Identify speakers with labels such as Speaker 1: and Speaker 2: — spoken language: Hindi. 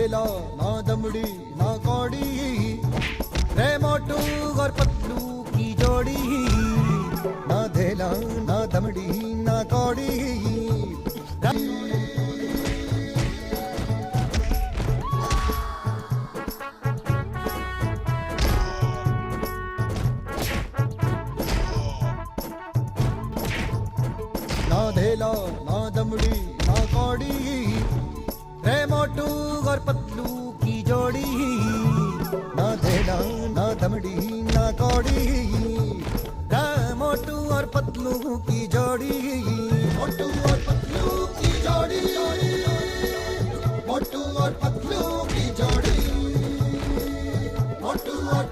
Speaker 1: धेला ना दमड़ी ना कौड़ी, रे मोटू और पतलू की जोड़ी। ना धेला ना दमड़ी ना कौड़ी। ना धेला ना दमड़ी ना कौड़ी, रे मोटू और पतलू की जोड़ी। ना धेला ना दमड़ी ना कौड़ी, रे मोटू और पतलू की जोड़ी। मोटू और पतलू की जोड़ी, मोटू और पतलू की जोड़ी, मोटू और